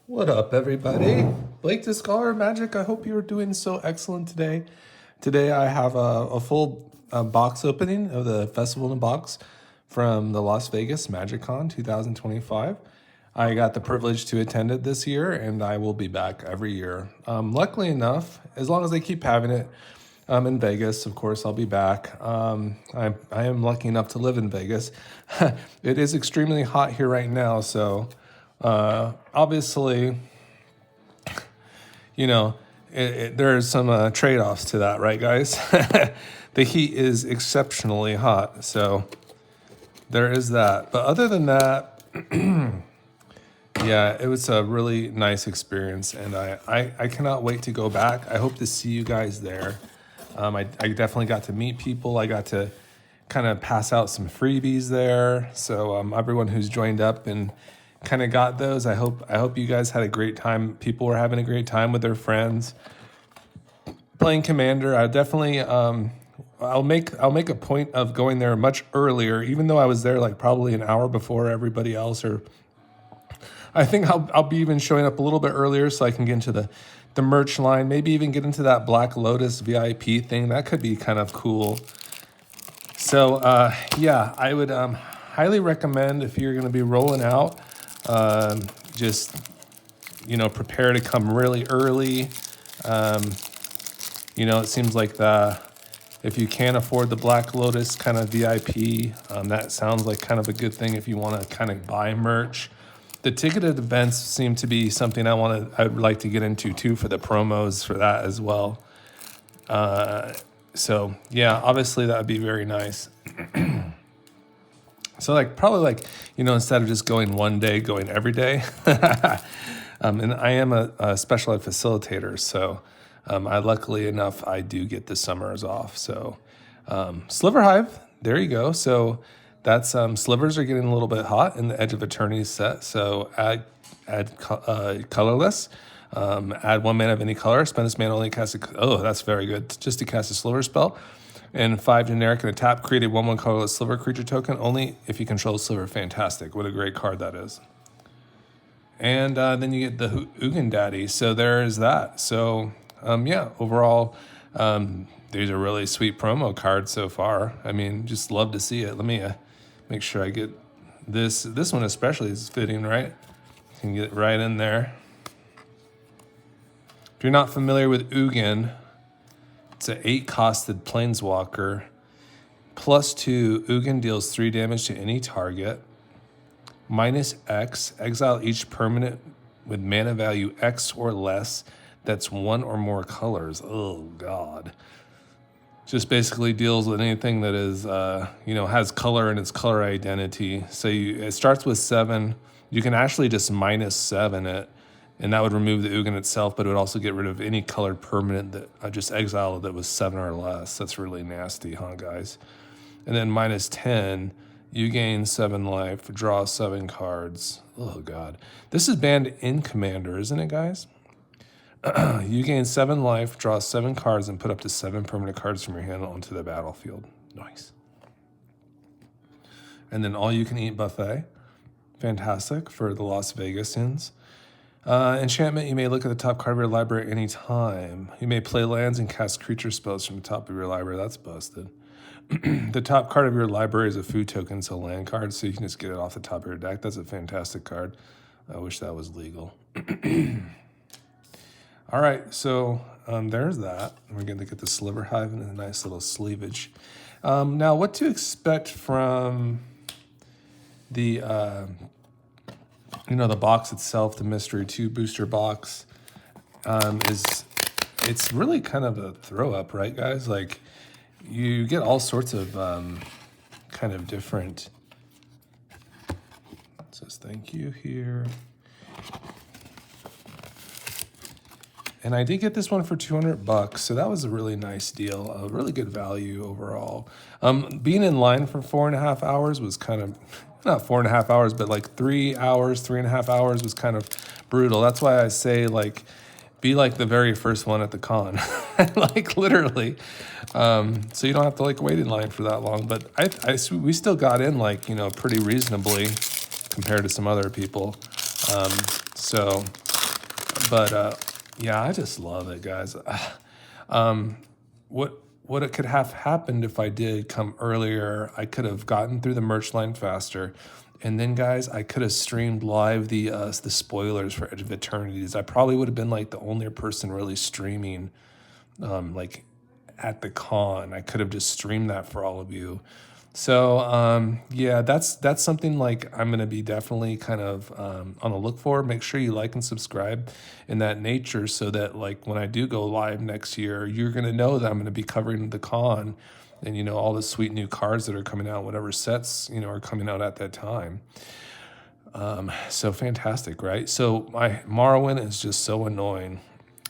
What up, everybody? Blake the Scholar of Magic. I hope you're doing so excellent today. Today I have a full box opening of the Festival in a Box from the Las Vegas MagicCon 2025. I got the privilege to attend it this year, and I will be back every year. Luckily enough, as long as they keep having it in Vegas, of course, I'll be back. I am lucky enough to live in Vegas. It is extremely hot here right now, so obviously, there's some trade-offs to that, right, guys? The heat is exceptionally hot, so there is that. But other than that, yeah, it was a really nice experience, and I cannot wait to go back. I hope to see you guys there. I definitely got to meet people. I got to kind of pass out some freebies there. So everyone who's joined up and kind of got those, I hope you guys had a great time. People were having a great time with their friends playing Commander. I definitely I'll make a point of going there much earlier, even though I was there like probably an hour before everybody else, or I think I'll be even showing up a little bit earlier so I can get into the merch line, maybe even get into that Black Lotus VIP thing. That could be kind of cool. So yeah, I would highly recommend, if you're going to be rolling out, just prepare to come really early. It seems like if you can't afford the Black Lotus kind of VIP, that sounds like kind of a good thing if you want to kind of buy merch. The ticketed events seem to be something I would like to get into too, for the promos for that as well. So yeah, obviously that would be very nice. So probably instead of just going one day, going every day. And I am a special ed facilitator, so luckily enough, I do get the summers off. So Sliver Hive, there you go. So that's slivers are getting a little bit hot in the Edge of Eternity set. So add colorless. Add 1 mana of any color. Spend this mana only cast that's very good. Just to cast a sliver spell. And 5 generic and a tap. Create a 1/1 colorless sliver creature token only if you control sliver. Fantastic. What a great card that is. And then you get the Ugin Daddy. So there is that. So yeah, overall, these are really sweet promo cards so far. I mean, just love to see it. Let me make sure I get this. This one especially is fitting, right? You can get it right in there. If you're not familiar with Ugin, it's an 8-costed planeswalker. +2, Ugin deals 3 damage to any target. -X, exile each permanent with mana value X or less that's 1 or more colors. Oh, God. Just basically deals with anything that is, has color in its color identity. So it starts with 7. You can actually just -7 it, and that would remove the Ugin itself, but it would also get rid of any colored permanent that I just exiled that was 7 or less. That's really nasty, huh, guys? And then -10, you gain 7 life, draw 7 cards. Oh, God. This is banned in Commander, isn't it, guys? You gain 7 life, draw 7 cards, and put up to 7 permanent cards from your hand onto the battlefield. Nice. And then all-you-can-eat buffet. Fantastic for the Las Vegasians. Enchantment, you may look at the top card of your library at any time. You may play lands and cast creature spells from the top of your library. That's busted. The top card of your library is a food token, so land card, so you can just get it off the top of your deck. That's a fantastic card. I wish that was legal. All right, so there's that. We're going to get the Sliver Hive in a nice little sleevage. Now, what to expect from the the box itself, the Mystery 2 booster box, it's really kind of a throw up, right, guys? Like, you get all sorts of kind of different. It says thank you here. And I did get this one for $200, so that was a really nice deal, a really good value overall. Being in line for 4.5 hours was kind of, not 4.5 hours, but like 3 hours, 3.5 hours was kind of brutal. That's why I say, be like the very first one at the con, literally. So you don't have to wait in line for that long. But we still got in pretty reasonably compared to some other people. So But yeah, I just love it, guys. What it could have happened if I did come earlier, I could have gotten through the merch line faster. And then, guys, I could have streamed live the spoilers for Edge of Eternities. I probably would have been like the only person really streaming, like at the con. I could have just streamed that for all of you. So yeah, that's something like I'm gonna be definitely kind of on the look for. Make sure you like and subscribe in that nature, so that like when I do go live next year, you're gonna know that I'm gonna be covering the con, and you know all the sweet new cards that are coming out, whatever sets you know are coming out at that time. So fantastic, right? So my Morrowind is just so annoying.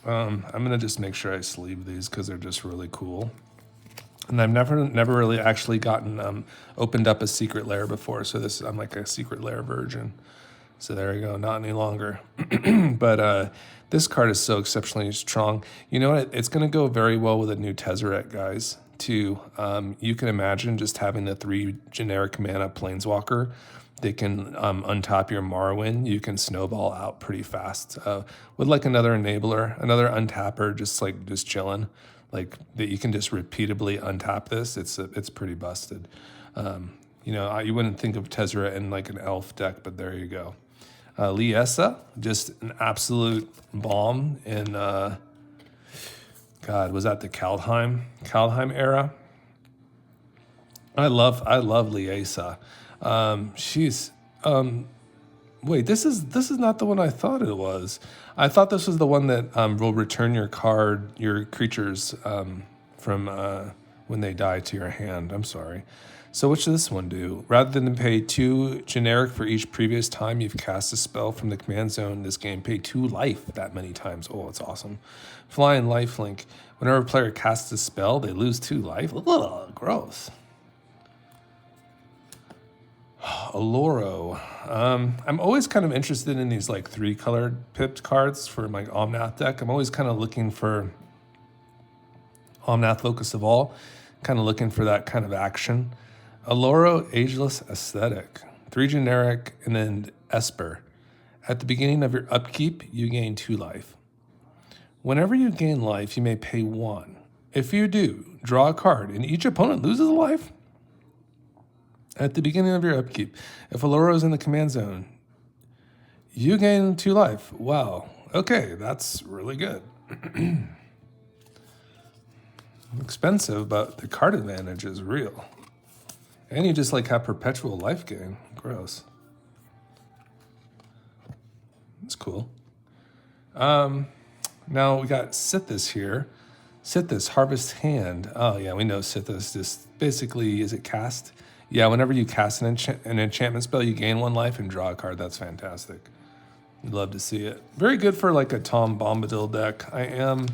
I'm gonna just make sure I sleeve these because they're just really cool. And I've never really actually gotten opened up a secret lair before, so I'm like a secret lair virgin. So there you go, not any longer. But this card is so exceptionally strong. You know what? It's going to go very well with a new Tezzeret, guys. Too. You can imagine just having the 3 generic mana planeswalker. They can untop your Morrowind. You can snowball out pretty fast with like another enabler, another untapper, just chilling. Like that, you can just repeatedly untap this. It's pretty busted. You know, you wouldn't think of Tezzeret in like an elf deck, but there you go. Liesa, just an absolute bomb in. God, was that the Kaldheim era? I love Liesa. She's wait, this is not the one I thought it was. I thought this was the one that will return your creatures from when they die to your hand. I'm sorry. So what should this one do? Rather than pay 2 generic for each previous time you've cast a spell from the command zone, this game pay 2 life that many times. Oh, it's awesome. Flying lifelink. Whenever a player casts a spell, they lose 2 life. Ugh, gross. Oloro. I'm always kind of interested in these like 3-colored pipped cards for my Omnath deck. I'm always kind of looking for Omnath Locus of All, kind of looking for that kind of action. Oloro, Ageless Aesthetic. 3 generic and then Esper. At the beginning of your upkeep, you gain 2 life. Whenever you gain life, you may pay 1. If you do, draw a card and each opponent loses a life. At the beginning of your upkeep, if Oloro is in the command zone, you gain 2 life. Wow. Okay, that's really good. Expensive, but the card advantage is real. And you just like have perpetual life gain. Gross. That's cool. Now we got Sithis here. Sithis, Harvest Hand. Oh yeah, we know Sithis. Just basically, is it cast? Yeah, whenever you cast an enchantment spell, you gain 1 life and draw a card. That's fantastic. You'd love to see it. Very good for like a Tom Bombadil deck. I am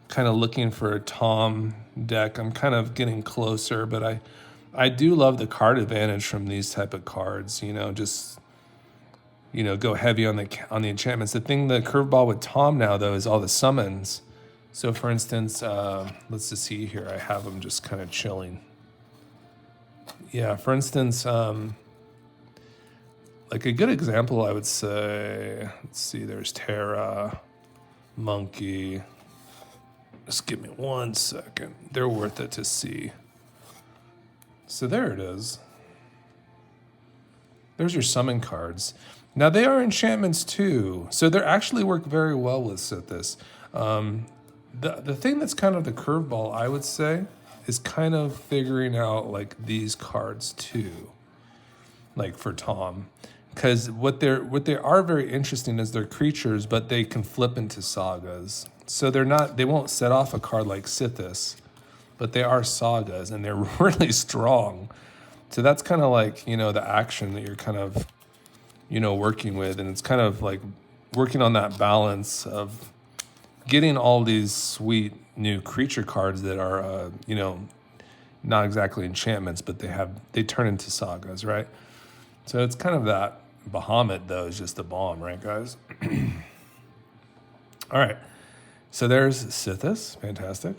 kind of looking for a Tom deck. I'm kind of getting closer, but I do love the card advantage from these type of cards. You know, just go heavy on the enchantments. The curveball with Tom now though is all the summons. So for instance, let's just see here. I have them just kind of chilling. Yeah, for instance, like a good example, I would say, let's see, there's Terra, Monkey. Just give me 1 second. They're worth it to see. So there it is. There's your summon cards. Now they are enchantments too, so they actually work very well with Sithis. The thing that's kind of the curveball, I would say, is kind of figuring out like these cards too, like for Tom, because what they are very interesting is they're creatures, but they can flip into sagas. So they won't set off a card like Sithis, but they are sagas and they're really strong. So that's kind of like the action that you're kind of working with, and it's kind of like working on that balance of getting all these sweet new creature cards that are, not exactly enchantments, but they turn into sagas, right? So it's kind of that. Bahamut, though, is just a bomb, right, guys? All right. So there's Sithis. Fantastic.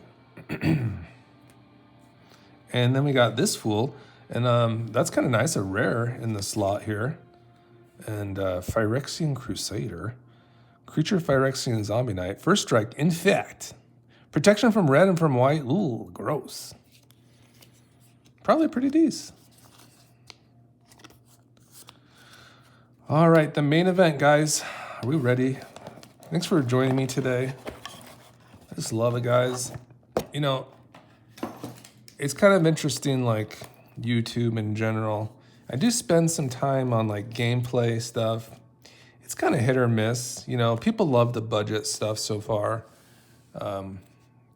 And then we got this fool. And that's kind of nice, a rare in the slot here. And Phyrexian Crusader. Creature, Phyrexian, Zombie Knight. First strike, Infect. Protection from red and from white. Ooh, gross. Probably pretty decent. All right, the main event, guys. Are we ready? Thanks for joining me today. I just love it, guys. You know, it's kind of interesting, like YouTube in general. I do spend some time on like gameplay stuff. It's kind of hit or miss. You know, people love the budget stuff so far.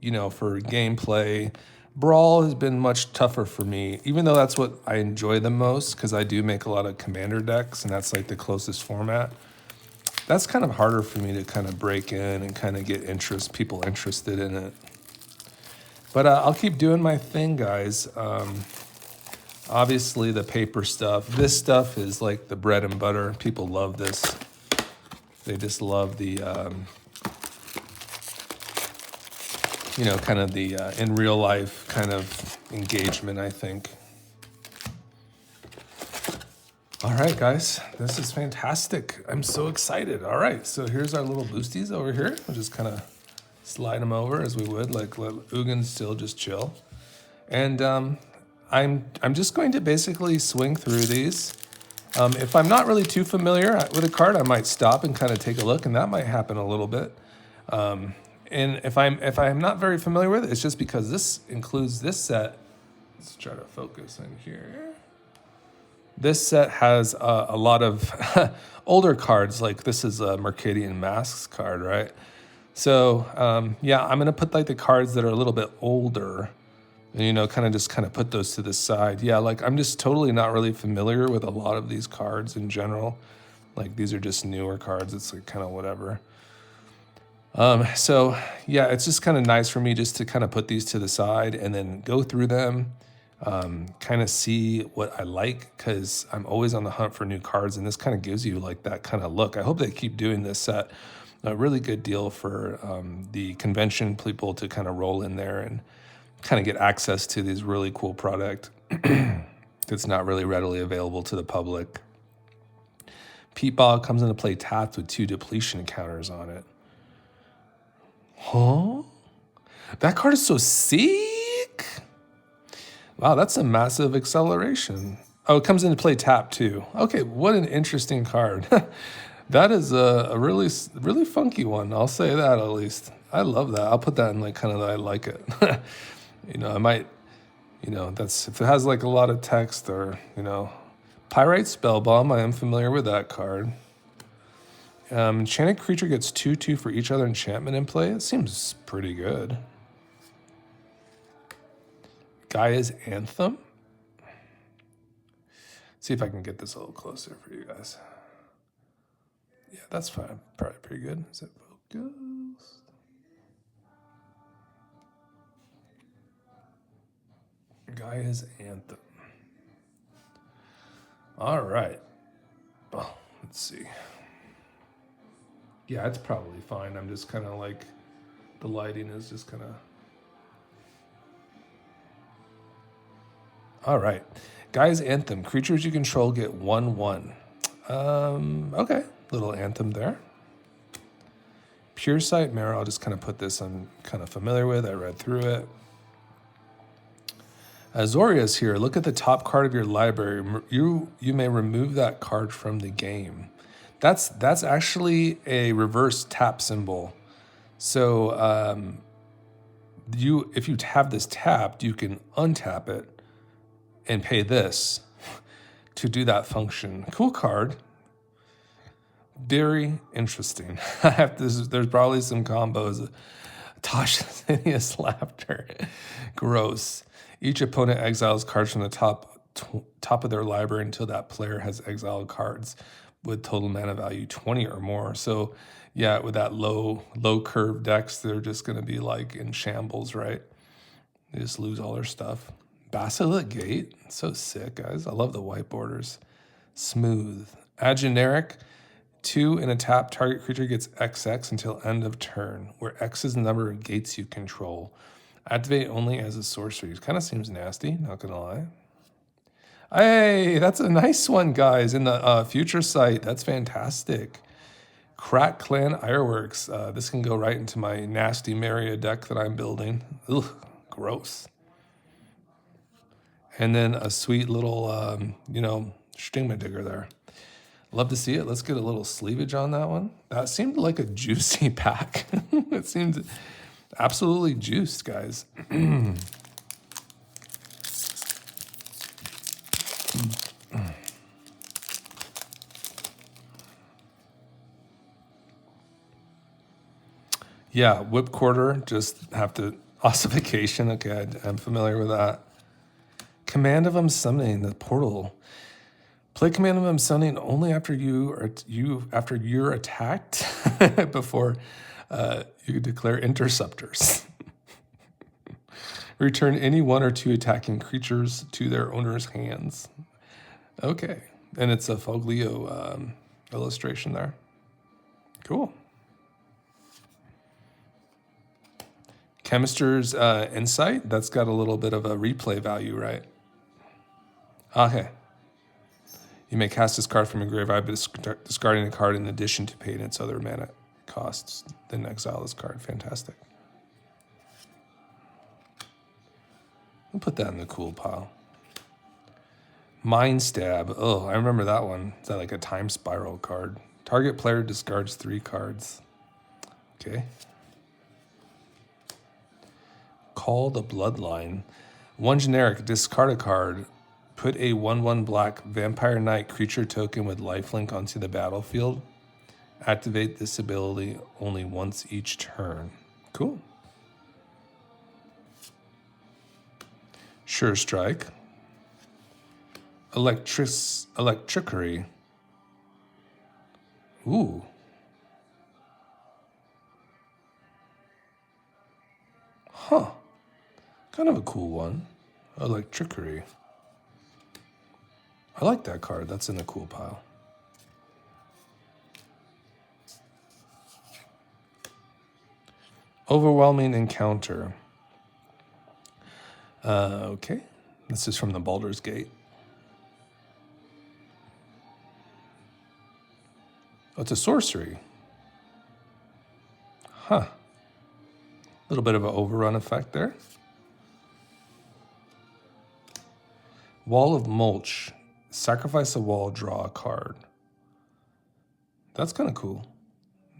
You know, for gameplay, Brawl has been much tougher for me, even though that's what I enjoy the most, because I do make a lot of commander decks, and that's like the closest format. That's kind of harder for me to kind of break in and kind of get people interested in it. But I'll keep doing my thing, guys. Obviously, the paper stuff. This stuff is like the bread and butter. People love this. They just love the, you know, kind of the in real life kind of engagement, I think. All right, guys, this is fantastic. I'm so excited. All right, so here's our little boosties over here. We'll just kind of slide them over as we would, like let Ugin still just chill. And I'm just going to basically swing through these. If I'm not really too familiar with a card, I might stop and kind of take a look, and that might happen a little bit. And if I'm not very familiar with it, it's just because this includes this set. Let's try to focus in here. This set has a lot of older cards, like this is a Mercadian Masks card, right? So yeah, I'm gonna put like the cards that are a little bit older, and, you know, kind of put those to the side. Yeah, like I'm just totally not really familiar with a lot of these cards in general. Like these are just newer cards. It's like kind of whatever. So yeah, it's just kind of nice for me just to kind of put these to the side and then go through them, kind of see what I like, because I'm always on the hunt for new cards, and this kind of gives you like that kind of look. I hope they keep doing this set. A really good deal for the convention people to kind of roll in there and kind of get access to these really cool product that's not really readily available to the public. Pete Bog comes into play tapped with 2 depletion counters on it. Huh? That card is so sick. Wow, that's a massive acceleration. Oh, it comes into play tapped too. Okay, what an interesting card. That is a really, really funky one. I'll say that at least. I love that. I'll put that in like kind of I like it. You know, I might, you know, that's if it has like a lot of text or, you know, Pyrite Spellbomb. I am familiar with that card. Enchanted creature gets 2/2 for each other enchantment in play. It seems pretty good. Gaia's Anthem. See if I can get this a little closer for you guys. Yeah, that's fine. Probably pretty good. Is it focused? Gaia's Anthem. All right. Well, let's see. Yeah, it's probably fine. I'm just kind of like, the lighting is just kind of. All right. Gaia's Anthem. Creatures you control get 1/1. Okay. Little anthem there. Pure Sight Mirror. I'll just kind of put this I'm kind of familiar with. I read through it. Azoria's here. Look at the top card of your library. You may remove that card from the game. That's actually a reverse tap symbol. So if you have this tapped, you can untap it and pay this to do that function. Cool card. Very interesting. There's probably some combos. Tasha's hideous laughter. Gross. Each opponent exiles cards from the top of their library until that player has exiled cards with total mana value 20 or more. So yeah, with that low curve decks, they're just going to be like in shambles, right? They just lose all their stuff. Basilisk Gate, so sick, guys. I love the white borders. Smooth. Add generic. 2 in a tap, target creature gets XX until end of turn, where X is the number of gates you control. Activate only as a sorcery. Kind of seems nasty, not gonna lie. Hey, that's a nice one, guys, in the future site. That's fantastic. Crack Clan Ironworks. This can go right into my nasty Maria deck that I'm building. Ugh, gross. And then a sweet little, Stigma Digger there. Love to see it. Let's get a little sleevage on that one. That seemed like a juicy pack. It seemed absolutely juiced, guys. Yeah, Whipcorder, just have to, ossification, okay, I'm familiar with that. Command of Summoning, the portal. Play Command of Summoning only after after you're attacked before you declare interceptors. Return any 1 or 2 attacking creatures to their owner's hands. Okay, and it's a Foglio illustration there. Cool. Chemist's Insight, that's got a little bit of a replay value, right? Okay. You may cast this card from your graveyard by discarding a card in addition to paying its other mana costs. Then exile this card. Fantastic. We'll put that in the cool pile. Mind Stab. Oh, I remember that one. Is that like a time spiral card? Target player discards 3 cards. Okay. Call the Bloodline. 1 generic, discard a card. Put a 1/1 black Vampire Knight creature token with lifelink onto the battlefield. Activate this ability only once each turn. Cool. Sure Strike. Electricary. Ooh. Huh. Kind of a cool one. Electricary. I like that card. That's in the cool pile. Overwhelming Encounter. Okay. This is from the Baldur's Gate. Oh, it's a sorcery. Huh. A little bit of an overrun effect there. Wall of Mulch. Sacrifice a wall, draw a card. That's kind of cool.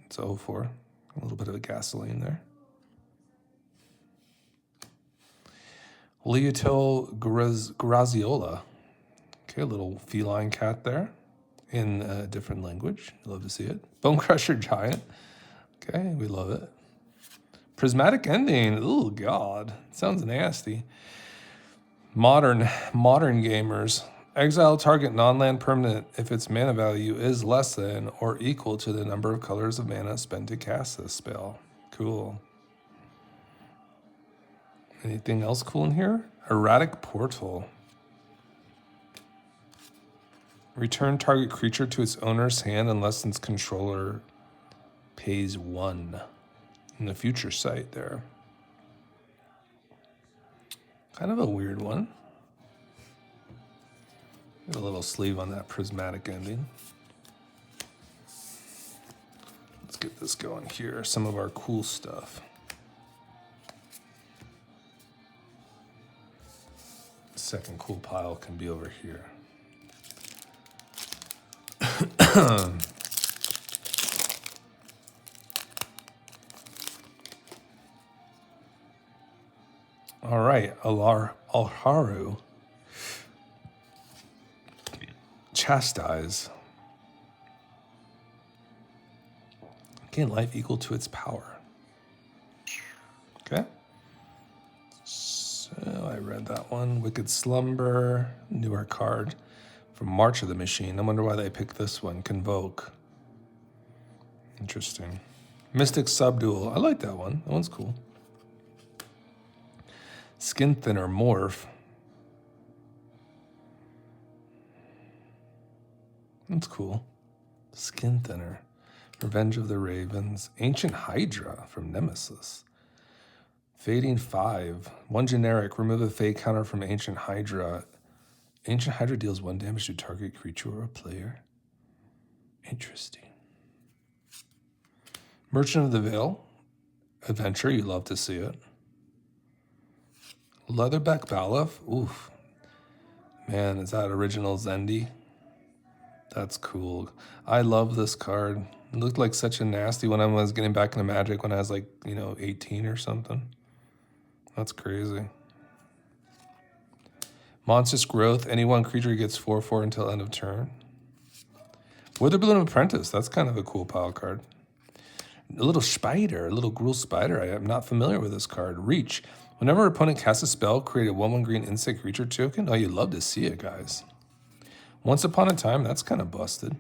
It's a 0/4. A little bit of a gasoline there. Leotel Graziola. Okay, a little feline cat there in a different language. You love to see it. Bone Crusher Giant. Okay, we love it. Prismatic Ending. Oh, God. Sounds nasty. Modern gamers. Exile target non-land permanent if its mana value is less than or equal to the number of colors of mana spent to cast this spell. Cool. Anything else cool in here? Erratic Portal. Return target creature to its owner's hand unless its controller pays 1. In the future sight there. Kind of a weird one. Got a little sleeve on that prismatic ending. Let's get this going here. Some of our cool stuff. Second cool pile can be over here. All right, Alharu. Chastise. Gain life equal to its power. Okay. So I read that one. Wicked Slumber. Newer card from March of the Machine. I wonder why they picked this one. Convoke. Interesting. Mystic Subdual. I like that one. That one's cool. Skin Thinner Morph. That's cool. Skin Thinner. Revenge of the Ravens. Ancient Hydra from Nemesis. Fading 5. 1 generic. Remove a fade counter from Ancient Hydra. Ancient Hydra deals 1 damage to target creature or player. Interesting. Merchant of the Veil Adventure, you love to see it. Leatherback Balaf, oof. Man, is that original Zendi? That's cool. I love this card. It looked like such a nasty when I was getting back into Magic when I was like, 18 or something. That's crazy. Monstrous Growth. Any one creature gets 4/4 until end of turn. Witherbloom Apprentice. That's kind of a cool pile card. A little spider, a little Gruul Spider. I am not familiar with this card. Reach. Whenever an opponent casts a spell, create a 1/1 green insect creature token. Oh, you love to see it, guys. Once Upon a Time. That's kind of busted.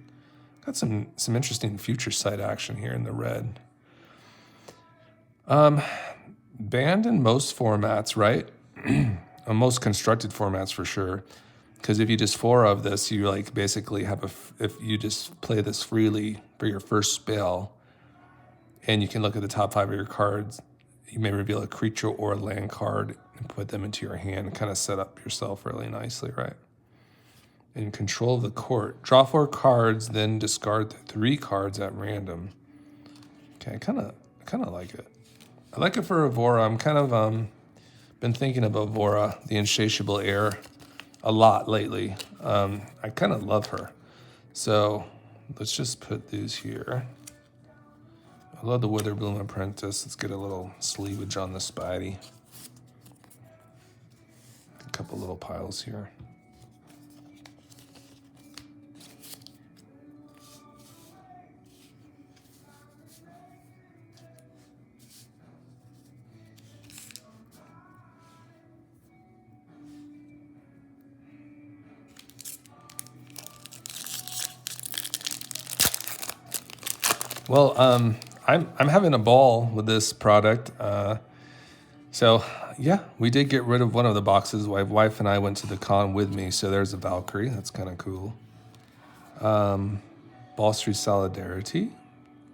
Got some interesting future sight action here in the red. Banned in most formats, right? Most constructed formats for sure. Because if you just 4 of this, you like basically have if you just play this freely for your first spell, and you can look at the top 5 of your cards, you may reveal a creature or a land card and put them into your hand and kind of set up yourself really nicely, right? In Control of the Court. Draw 4 cards, then discard 3 cards at random. Okay, I kind of like it. I like it for Avora. I'm kind of been thinking of Avora, the Insatiable Heir, a lot lately. I kind of love her. So let's just put these here. I love the Witherbloom Apprentice. Let's get a little sleevage on the Spidey. A couple little piles here. Well, I'm having a ball with this product. So yeah, we did get rid of one of the boxes. My wife and I went to the con with me, so there's a Valkyrie. That's kind of cool. Ball Street Solidarity.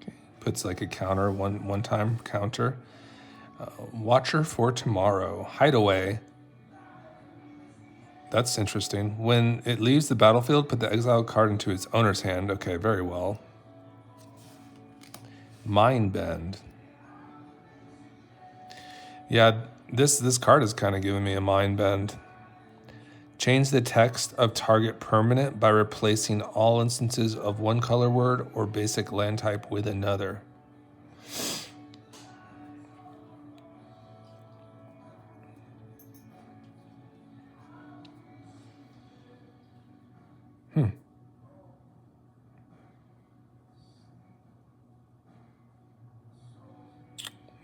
Okay. Puts like a counter, one time counter. Watcher for Tomorrow. Hideaway. That's interesting. When it leaves the battlefield, put the exiled card into its owner's hand. Okay, very well. Mind Bend. Yeah, this card is kind of giving me a mind bend. Change the text of target permanent by replacing all instances of one color word or basic land type with another.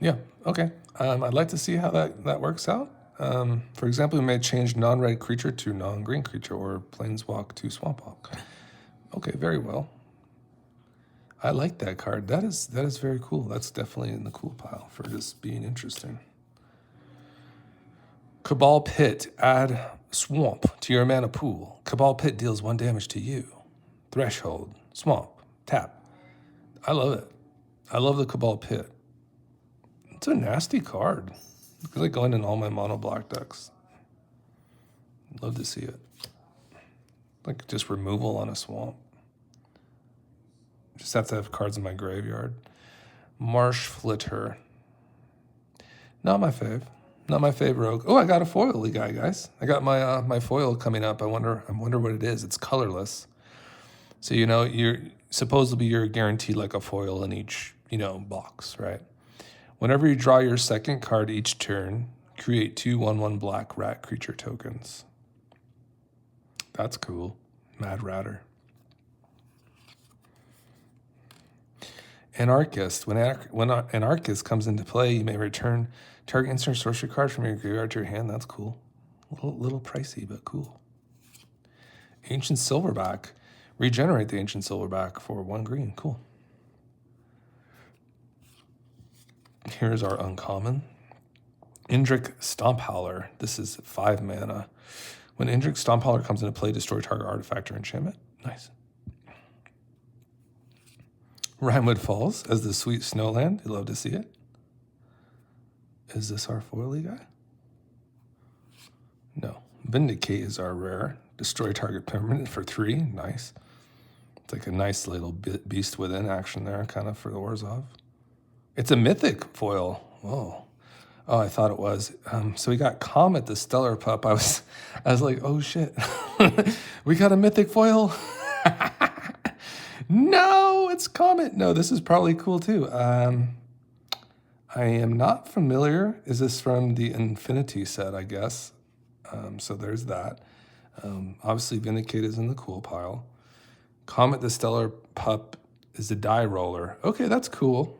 Yeah, okay. I'd like to see how that works out. For example, we may change non-red creature to non-green creature or planeswalk to swamp walk. Okay, very well. I like that card. That is very cool. That's definitely in the cool pile for just being interesting. Cabal Pit. Add Swamp to your mana pool. Cabal Pit deals 1 damage to you. Threshold. Swamp. Tap. I love it. I love the Cabal Pit. It's a nasty card. It's like going in all my mono black decks. Love to see it. Like just removal on a swamp. Just have to have cards in my graveyard. Marsh Flitter. Not my fave. Not my fave rogue. Oh, I got a foil guy, guys. I got my my foil coming up. I wonder what it is. It's colorless. So you're supposedly you're guaranteed like a foil in each box, right? Whenever you draw your second card each turn, create 2 1/1 black rat creature tokens. That's cool. Mad Ratter. Anarchist. When Anarchist comes into play, you may return target instant sorcery card from your graveyard to your hand. That's cool. A little pricey, but cool. Ancient Silverback. Regenerate the Ancient Silverback for 1 green. Cool. Here's our uncommon. Indrik Stomphowler. This is 5 mana. When Indrik Stomphowler comes into play, destroy target artifact or enchantment. Nice. Rhinewood Falls as the sweet snowland. You love to see it. Is this our foily guy? No. Vindicate is our rare. Destroy target permanent for 3. Nice. It's like a nice little beast within action there, kind of for the Orzhov. It's a mythic foil. Whoa. Oh, I thought it was. So we got Comet the Stellar Pup. I was like, oh shit. We got a mythic foil. No, it's Comet. No, this is probably cool too. I am not familiar. Is this from the Infinity set, I guess? So there's that. Obviously, Vindicate is in the cool pile. Comet the Stellar Pup is a die roller. Okay, that's cool.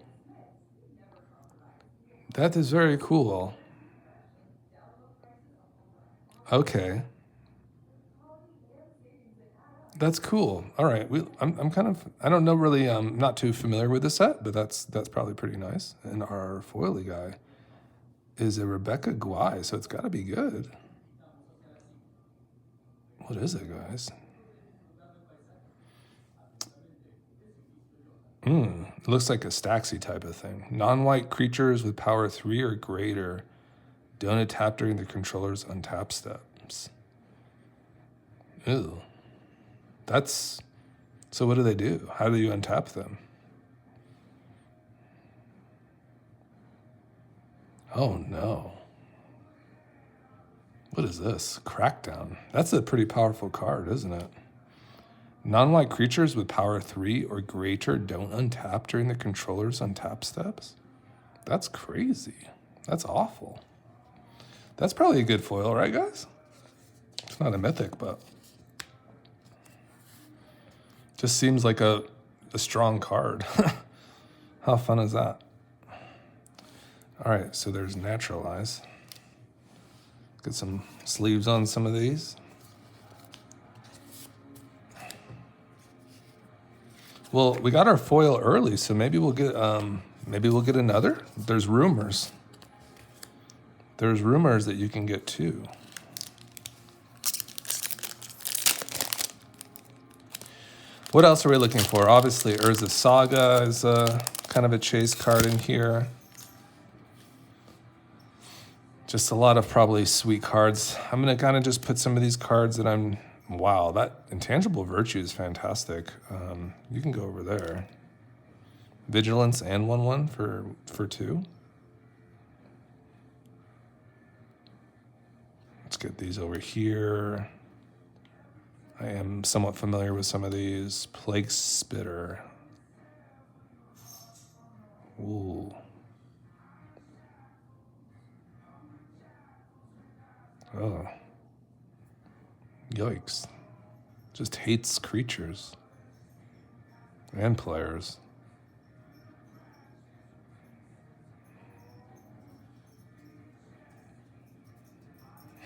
That is very cool. Okay. That's cool. All right. I'm kind of, I don't know really, not too familiar with the set, but that's probably pretty nice. And our foily guy is a Rebecca Guai, so it's got to be good. What is it, guys? It looks like a Staxi type of thing. Non-white creatures with power 3 or greater don't untap during the controller's untap steps. Ew. That's... So what do they do? How do you untap them? Oh no. What is this? Crackdown. That's a pretty powerful card, isn't it? Non-white creatures with power 3 or greater don't untap during the controller's untap steps? That's crazy. That's awful. That's probably a good foil, right, guys? It's not a mythic, but just seems like a strong card. How fun is that? All right, so there's Naturalize. Get some sleeves on some of these. Well, we got our foil early, so maybe we'll get another. There's rumors. There's rumors that you can get two. What else are we looking for? Obviously, Urza Saga is kind of a chase card in here. Just a lot of probably sweet cards. I'm going to kind of just put some of these cards that I'm... Wow, that Intangible Virtue is fantastic. You can go over there. Vigilance and 1/1 for 2. Let's get these over here. I am somewhat familiar with some of these. Plague Spitter. Ooh. Oh. Yikes. Just hates creatures. And players.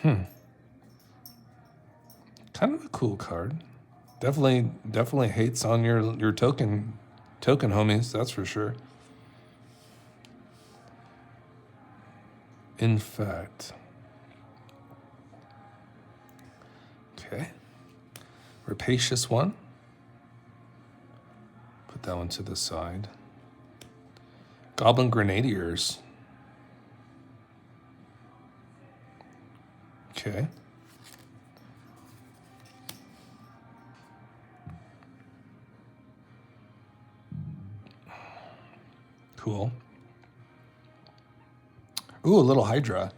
Kind of a cool card. Definitely hates on your token homies, that's for sure. In fact. Okay. Rapacious one. Put that one to the side. Goblin Grenadiers. Okay. Cool. Ooh, a little Hydra.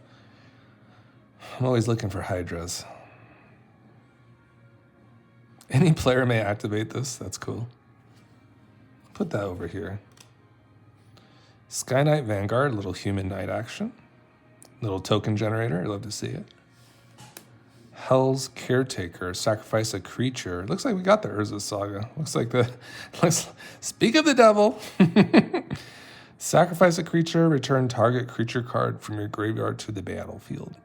I'm always looking for Hydras. Any player may activate this. That's cool. Put that over here. Sky Knight Vanguard, little human knight action. Little token generator. I love to see it. Hell's Caretaker, sacrifice a creature. Looks like we got the Urza Saga. Speak of the devil. Sacrifice a creature, return target creature card from your graveyard to the battlefield.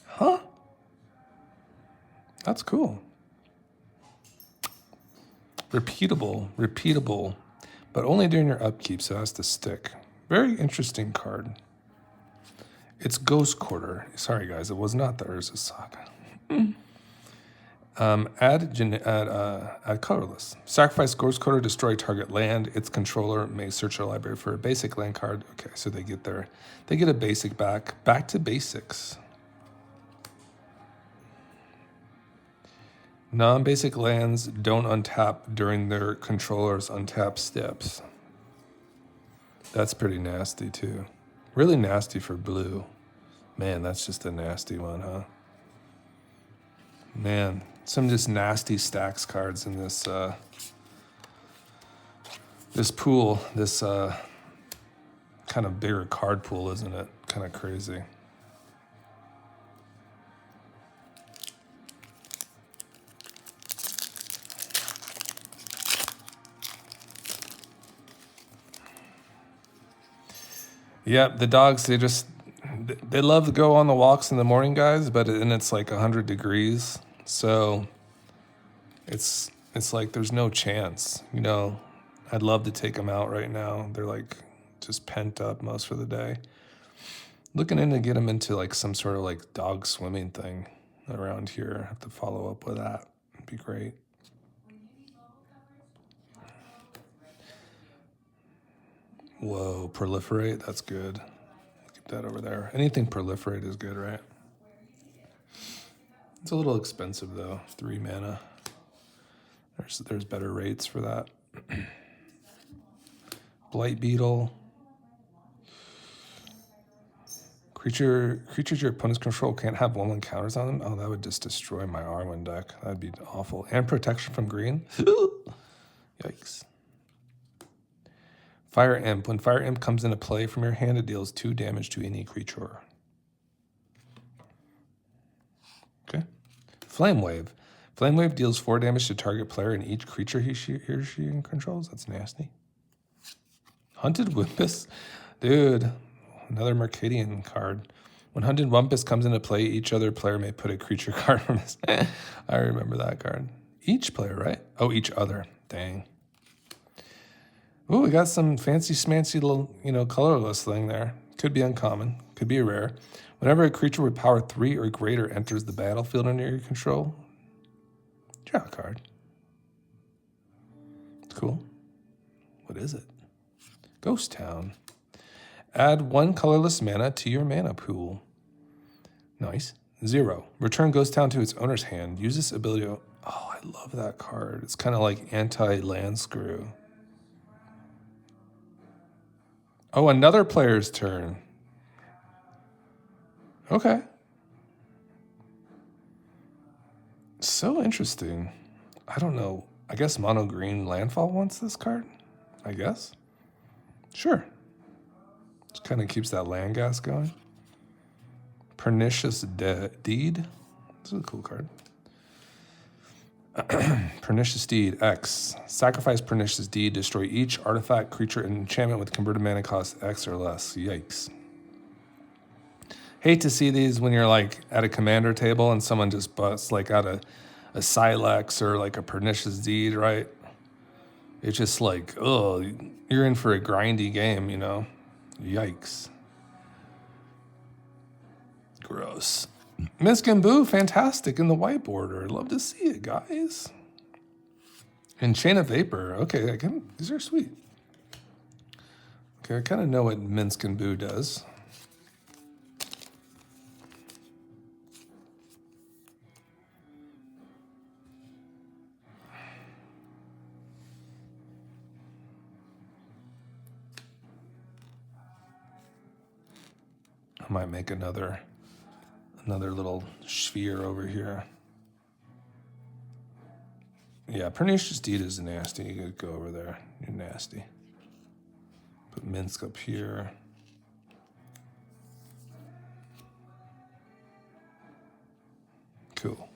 Huh? That's cool. Repeatable, but only during your upkeep, so it has to stick. Very interesting card. It's Ghost Quarter. Sorry, guys, it was not the Urza Saga. Add colorless. Sacrifice Ghost Quarter, destroy target land. Its controller may search your library for a basic land card. Okay, so they get a basic back. Back to basics. Non-basic lands don't untap during their controller's untap steps. That's pretty nasty too. Really nasty for blue. Man, that's just a nasty one, huh? Man, some just nasty stacks cards in this this pool, this kind of bigger card pool, isn't it? Kind of crazy. Yeah, the dogs, they love to go on the walks in the morning, guys, but and it's like 100 degrees. So it's like there's no chance, you know. I'd love to take them out right now. They're like just pent up most of the day. Looking in to get them into like some sort of like dog swimming thing around here. Have to follow up with that. It'd be great. Whoa, proliferate, that's good. Keep that over there. Anything proliferate is good, right? It's a little expensive though, 3 mana. There's better rates for that. Blight Beetle. Creatures your opponent's control can't have 1/1 counters on them. Oh, that would just destroy my R1 deck. That'd be awful. And protection from green. Yikes. Fire Imp. When Fire Imp comes into play from your hand, it deals 2 damage to any creature. Okay. Flame Wave. Flame Wave deals 4 damage to target player and each creature he or she controls. That's nasty. Hunted Wimpus. Dude, another Mercadian card. When Hunted Wumpus comes into play, each other player may put a creature card from his... I remember that card. Each player, right? Oh, each other. Dang. Ooh, we got some fancy smancy little, colorless thing there. Could be uncommon. Could be a rare. Whenever a creature with power 3 or greater enters the battlefield under your control, draw a card. It's cool. What is it? Ghost Town. Add 1 colorless mana to your mana pool. Nice. 0. Return Ghost Town to its owner's hand. Use this ability to... Oh, I love that card. It's kind of like anti-land screw. Oh, another player's turn. Okay. So interesting. I don't know. I guess mono green landfall wants this card? I guess. Sure. Just kind of keeps that land gas going. Pernicious Deed. This is a cool card. Pernicious Deed, X. Sacrifice Pernicious Deed. Destroy each artifact, creature, and enchantment with converted mana cost X or less. Yikes. Hate to see these when you're like at a commander table and someone just busts like out a Silex or like a Pernicious Deed, right? It's just like, oh, you're in for a grindy game, Yikes. Gross. Misk and Boo, fantastic in the white border. Love to see it, guys. And Chain of Vapor. Okay, these are sweet. Okay, I kind of know what Misk and Boo does. I might make another little sphere over here. Yeah, Pernicious Deed is nasty. You could go over there. You're nasty. Put Minsk up here. Cool.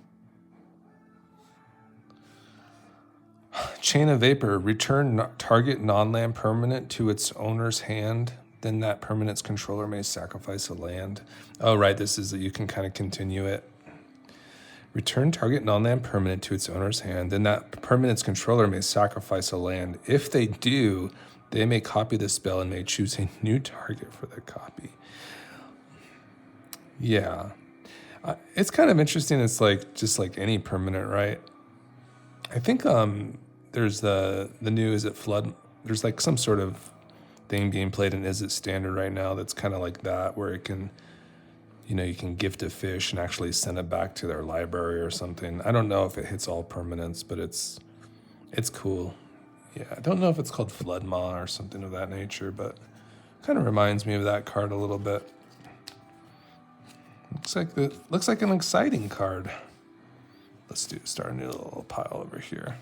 Chain of Vapor. Return target non-land permanent to its owner's hand. Then that permanent's controller may sacrifice a land. Oh, right. This is that you can kind of continue it. Return target non-land permanent to its owner's hand. Then that permanent's controller may sacrifice a land. If they do, they may copy the spell and may choose a new target for the copy. Yeah. It's kind of interesting. It's like just like any permanent, right? I think there's the new Is It Flood? There's like some sort of thing being played in Is It Standard right now that's kind of like that, where it can you know, you can gift a fish and actually send it back to their library or something. I don't know if it hits all permanents, but it's cool. Yeah, I don't know if it's called Flood Maw or something of that nature, but kind of reminds me of that card a little bit. Looks like an exciting card. Let's start a new little pile over here.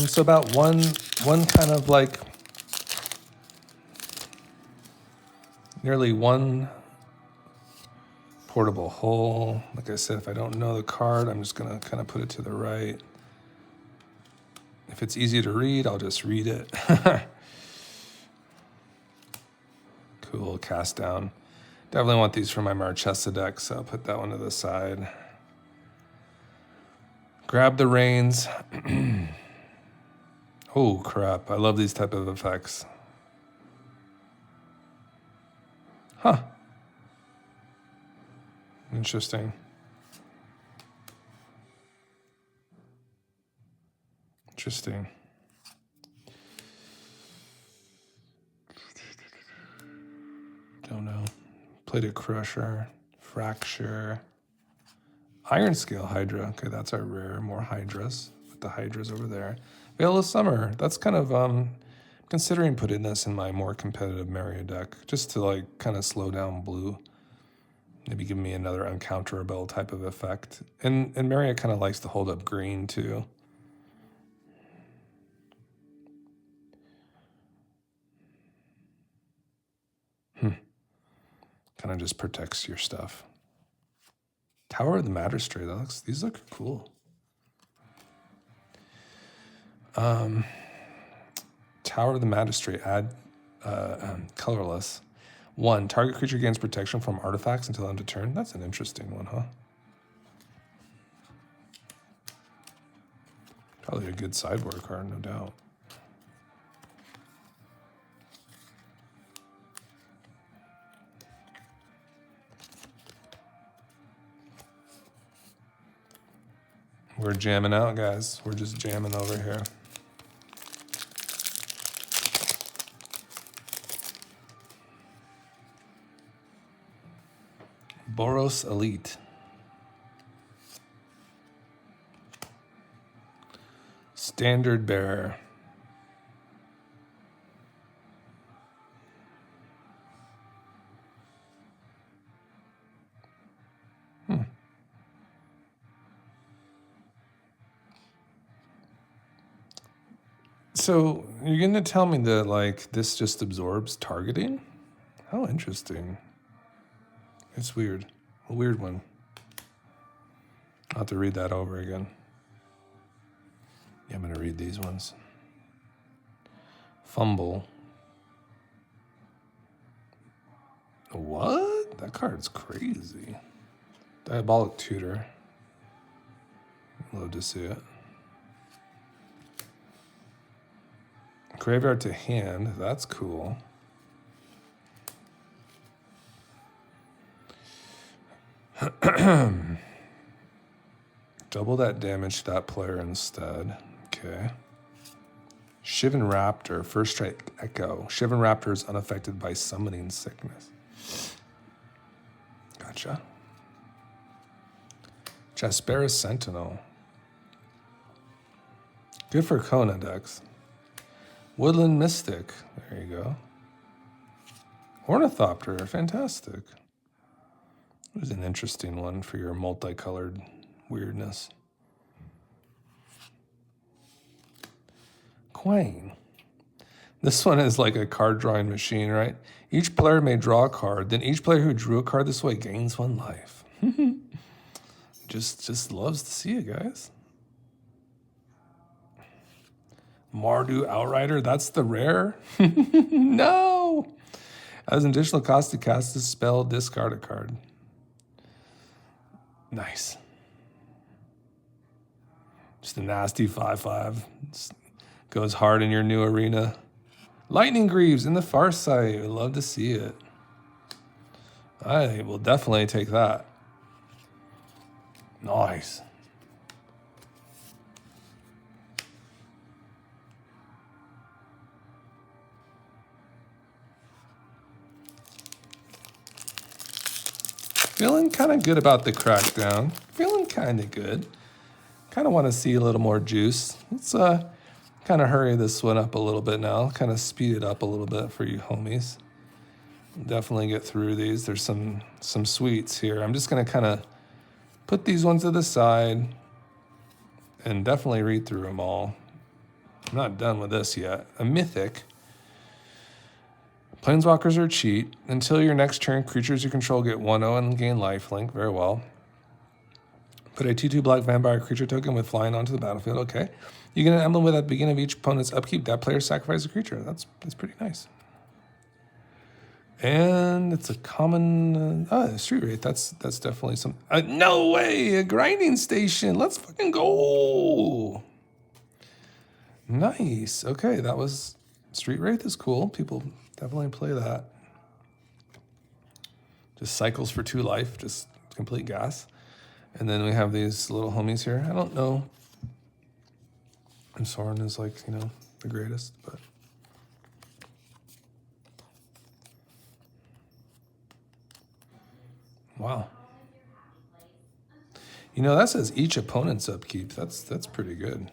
So about one kind of like nearly one portable hole. Like I said, if I don't know the card, I'm just gonna kind of put it to the right. If it's easy to read, I'll just read it. Cool, cast down. Definitely want these for my Marchesa deck, so I'll put that one to the side. Grab the reins. Oh crap, I love these type of effects. Huh. Interesting. Interesting. Don't know. Plated Crusher, Fracture, Iron Scale Hydra. Okay, that's our rare. More Hydras. Put the Hydras over there. Veil of Summer. That's kind of considering putting this in my more competitive Mario deck, just to like kind of slow down blue. Maybe give me another uncounterable type of effect. And Mario kind of likes to hold up green too. Kind of just protects your stuff. Tower of the Magistrate. These look cool. Tower of the Magistrate. Add colorless. 1. Target creature gains protection from artifacts until end of turn. That's an interesting one, huh? Probably a good sideboard card, no doubt. We're jamming out, guys. We're just jamming over here. Boros Elite. Standard Bearer. So you're going to tell me that like this just absorbs targeting? How interesting. It's weird. A weird one. I'll have to read that over again. Yeah, I'm going to read these ones. Fumble. What? That card's crazy. Diabolic Tutor. Love to see it. Graveyard to hand. That's cool. Double that damage to that player instead. Okay. Shivan Raptor. First strike Echo. Shivan Raptor is unaffected by summoning sickness. Gotcha. Jasperis Sentinel. Good for Kona decks. Woodland Mystic. There you go. Ornithopter. Fantastic. It was an interesting one for your multicolored weirdness. Quang. This one is like a card drawing machine, right? Each player may draw a card, then each player who drew a card this way gains 1 life. just loves to see it, guys. Mardu Outrider, that's the rare? No! As an additional cost to cast this spell, discard a card. Nice. Just a nasty 5/5. Goes hard in your new arena. Lightning Greaves in the Farsight. I'd love to see it. I will definitely take that. Nice. Feeling kind of good about the crackdown. Feeling kind of good. Kind of want to see a little more juice. Let's kind of hurry this one up a little bit now. Kind of speed it up a little bit for you homies. Definitely get through these. There's some sweets here. I'm just going to kind of put these ones to the side and definitely read through them all. I'm not done with this yet. A mythic. Planeswalkers are cheat. Until your next turn, creatures you control get 1/0 and gain lifelink. Very well. Put a 2/2 black vampire creature token with flying onto the battlefield. Okay. You get an emblem with at the beginning of each opponent's upkeep. That player sacrifices a creature. That's pretty nice. And it's a common street rate. That's definitely some. No way! A grinding station. Let's fucking go. Nice. Okay, that was street rate. Is cool. People definitely play that. Just cycles for 2 life. Just complete gas. And then we have these little homies here. I don't know. And Soren is like, you know, the greatest, but. Wow. You know, that says each opponent's upkeep. That's pretty good.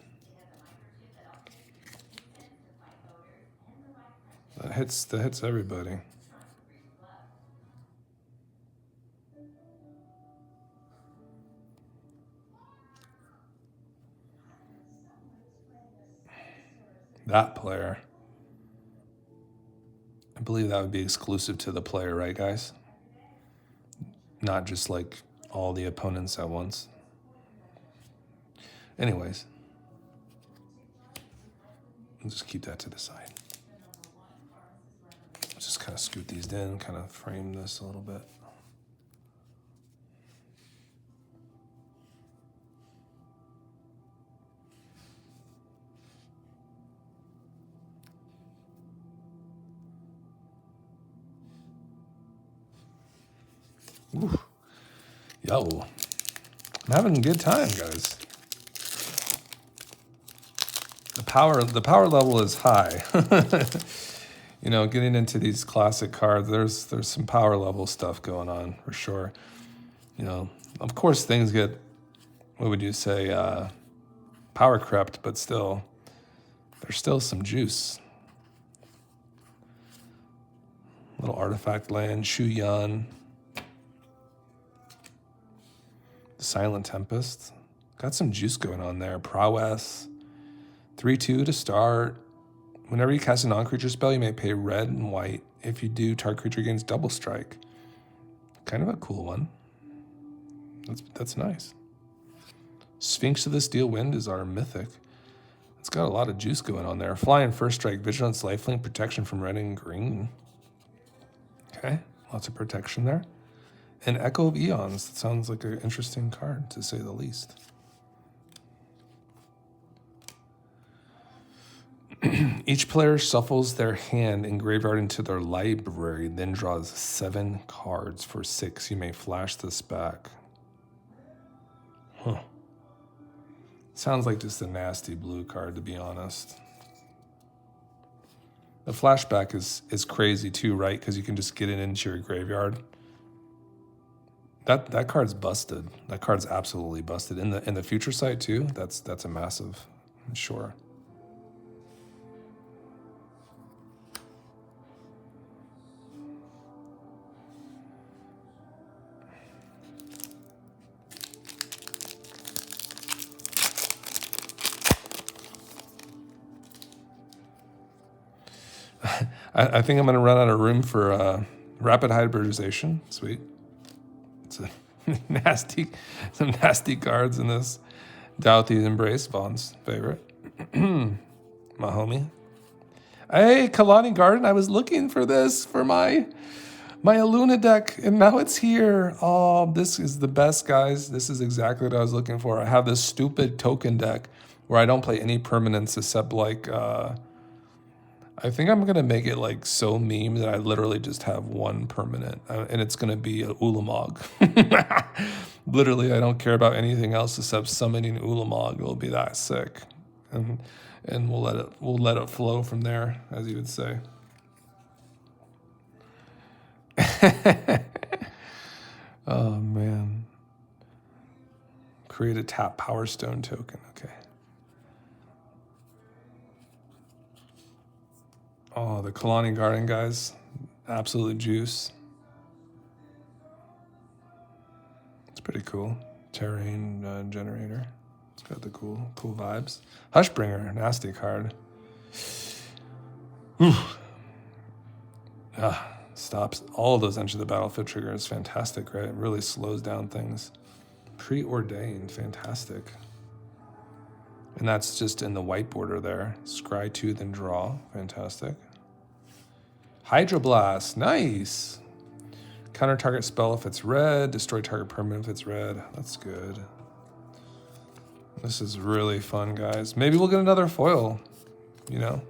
That hits everybody. That player. I believe that would be exclusive to the player, right, guys? Not just like all the opponents at once. Anyways, I'll just keep that to the side. Just kind of scoot these in, kind of frame this a little bit. Ooh. Yo, I'm having a good time, guys. The power level is high. You know, getting into these classic cards, there's some power level stuff going on for sure. You know, of course things get, what would you say, power crept, but still, there's still some juice. Little artifact land, Shu Yan. Silent Tempest. Got some juice going on there. Prowess. 3/2 to start. Whenever you cast a non-creature spell, you may pay red and white. If you do, target creature gains double strike. Kind of a cool one. That's nice. Sphinx of the Steel Wind is our mythic. It's got a lot of juice going on there. Flying first strike, vigilance, lifelink, protection from red and green. Okay, lots of protection there. And Echo of Eons. That sounds like an interesting card, to say the least. Each player shuffles their hand and graveyard into their library, then draws 7 cards for 6. You may flash this back. Huh. Sounds like just a nasty blue card, to be honest. The flashback is crazy too, right? Because you can just get it into your graveyard. That card's busted. That card's absolutely busted. In the future sight too, that's a massive, sure. I think I'm going to run out of room for rapid hybridization. Sweet. It's a some nasty cards in this. Douthie's Embrace, Vaughn's favorite. My homie. Hey, Kalani Garden, I was looking for this for my Aluna deck, and now it's here. Oh, this is the best, guys. This is exactly what I was looking for. I have this stupid token deck where I don't play any permanents except like... I think I'm going to make it like so meme that I literally just have one permanent, and it's going to be a Ulamog. Literally, I don't care about anything else except summoning Ulamog. It'll be that sick. And we'll let it flow from there, as you would say. Oh, man. Create a tap Power Stone token. Okay. Oh, the Kalani Garden, guys. Absolute juice. It's pretty cool. Terrain generator. It's got the cool vibes. Hushbringer, nasty card. Stops all of those enter the battlefield triggers. Fantastic, right? It really slows down things. Preordained, fantastic. And that's just in the white border there. Scry 2, then draw. Fantastic. Hydroblast, nice. Counter target spell if it's red. Destroy target permanent if it's red. That's good. This is really fun, guys. Maybe we'll get another foil, you know?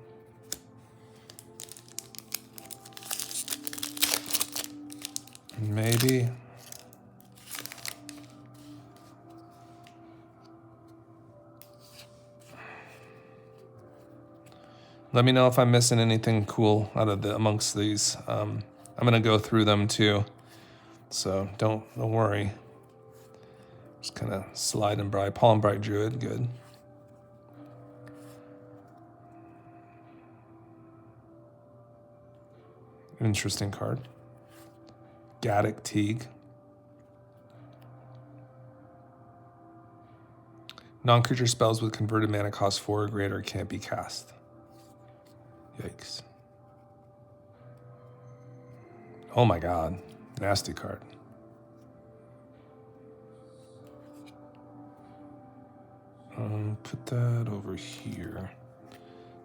Maybe. Let me know if I'm missing anything cool out of amongst these. I'm gonna go through them too, so don't worry. Just kind of slide and bright. Pollen Bright Druid, good. Interesting card. Gaddock Teague. Non-creature spells with converted mana cost 4 or greater can't be cast. Yikes. Oh my god. Nasty card. Put that over here.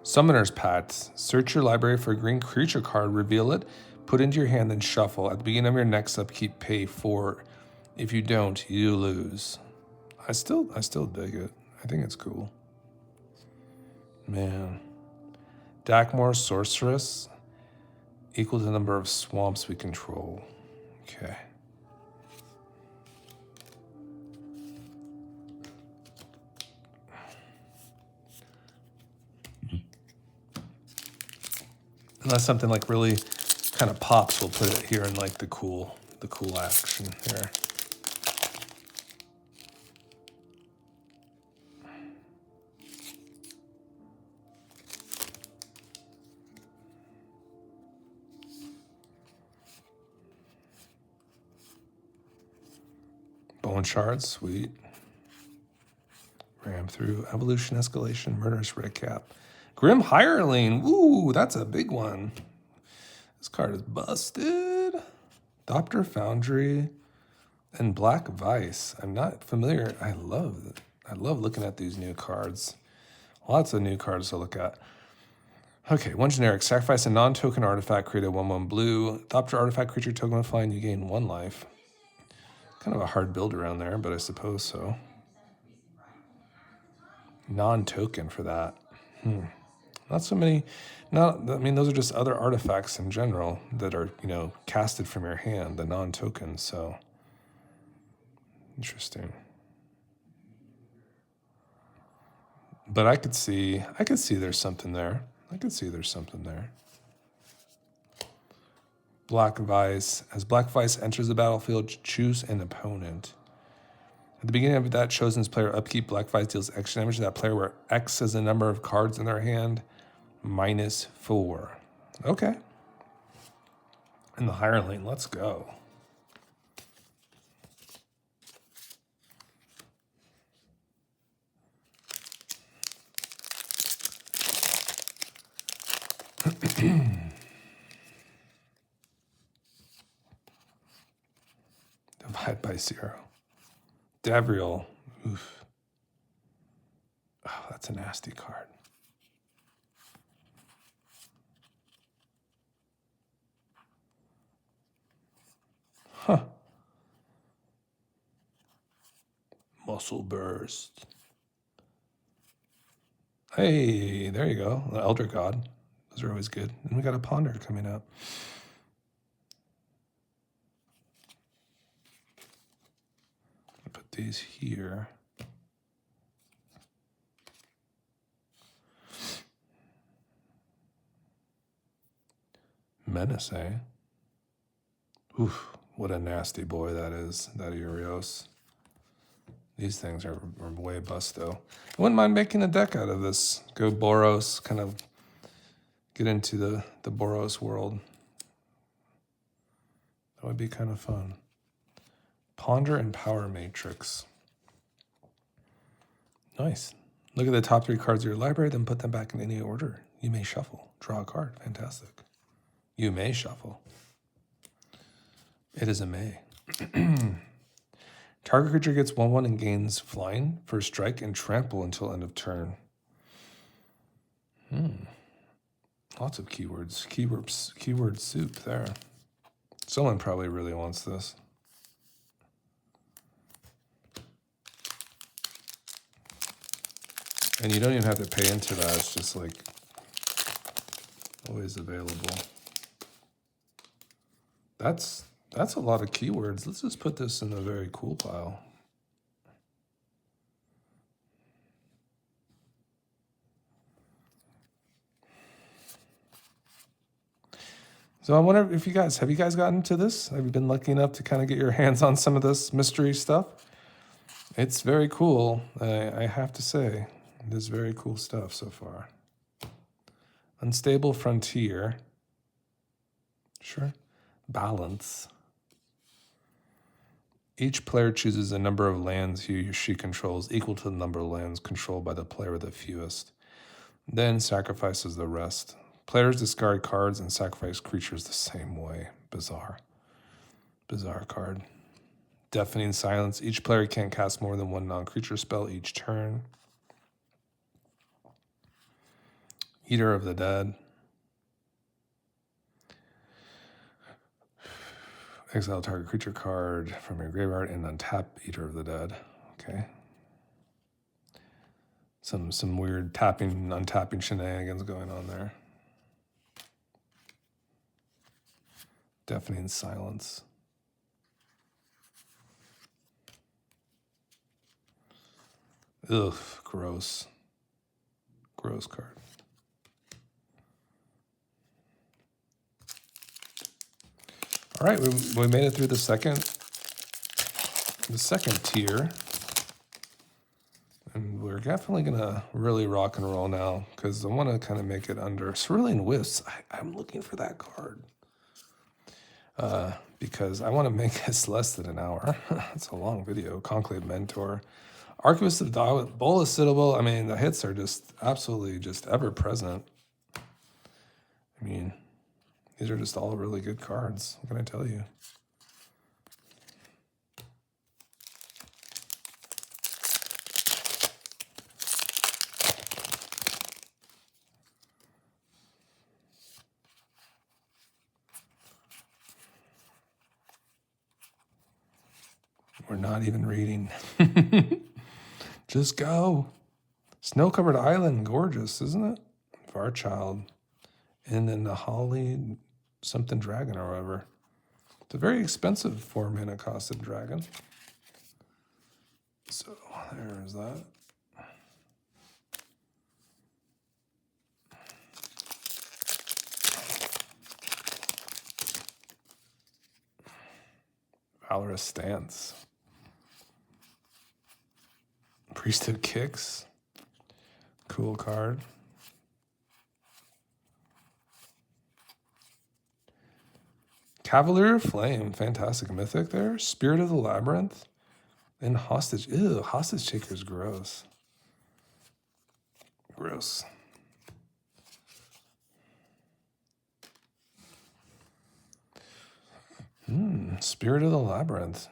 Summoner's Pact. Search your library for a green creature card, reveal it, put into your hand, then shuffle. At the beginning of your next upkeep, pay 4. If you don't, you lose. I still dig it. I think it's cool. Man. Dakmor Sorceress. Equal to the number of swamps we control. Okay. Unless something like really kind of pops, we'll put it here in like the cool action here. Bone Shards, sweet. Ram through. Evolution, Escalation, Murderous Redcap. Grim Hireling, ooh, that's a big one. This card is busted. Thopter Foundry and Black Vice. I'm not familiar. I love looking at these new cards. Lots of new cards to look at. Okay, 1 generic. Sacrifice a non-token artifact, create a 1/1 blue. Thopter artifact creature token with flying, you gain 1 life. Kind of a hard build around there, but I suppose so. Non-token for that. Not so many. I mean, those are just other artifacts in general that are, casted from your hand, the non-tokens, so. Interesting. But I could see there's something there. Black Vice. As Black Vice enters the battlefield, choose an opponent. At the beginning of that chosen player's upkeep, Black Vice deals extra damage to that player where X is the number of cards in their hand, -4. Okay. And the Hireling, let's go. Divide by 0. Davriel. Oof. Oh, that's a nasty card. Huh. Muscle Burst. Hey, there you go. The Elder God. Those are always good. And we got a Ponder coming up. Put these here. Menace, eh? Oof. What a nasty boy that is, that Urios. These things are way busto. I wouldn't mind making a deck out of this. Go Boros, kind of get into the Boros world. That would be kind of fun. Ponder and Power Matrix. Nice. Look at the top 3 cards of your library, then put them back in any order. You may shuffle. Draw a card. Fantastic. You may shuffle. It is a may. Target creature gets 1/1 and gains flying, first strike, and trample until end of turn. Lots of keywords. Keyword soup there. Someone probably really wants this. And you don't even have to pay into that. It's just like always available. That's a lot of keywords. Let's just put this in a very cool pile. So I wonder if you guys, have you guys gotten to this? Have you been lucky enough to kind of get your hands on some of this mystery stuff? It's very cool. I have to say, it is very cool stuff so far. Unstable Frontier. Sure. Balance. Each player chooses a number of lands he or she controls equal to the number of lands controlled by the player with the fewest. Then sacrifices the rest. Players discard cards and sacrifice creatures the same way. Bizarre. Bizarre card. Deafening Silence. Each player can't cast more than 1 non-creature spell each turn. Eater of the Dead. Exile target creature card from your graveyard and untap Eater of the Dead. Okay. Some weird tapping, untapping shenanigans going on there. Deafening Silence. Ugh, gross. Gross card. All right, we made it through the second tier. And we're definitely going to really rock and roll now because I want to kind of make it under Cerulean Wisps. I'm looking for that card because I want to make this less than an hour. It's a long video. Conclave Mentor. Archivist of Dawn, Bolas Citadel. I mean, the hits are just absolutely just ever present. I mean, these are just all really good cards. What can I tell you? We're not even reading. Just go. Snow-covered island, gorgeous, isn't it? Varchild. And then the Holly something dragon or whatever. It's a very expensive 4-mana costed dragon. So there's that. Valorous Stance. Priesthood Kicks. Cool card. Cavalier of Flame. Fantastic mythic there. Spirit of the Labyrinth. And Hostage. Ew, Hostage Taker's gross. Gross. Spirit of the Labyrinth.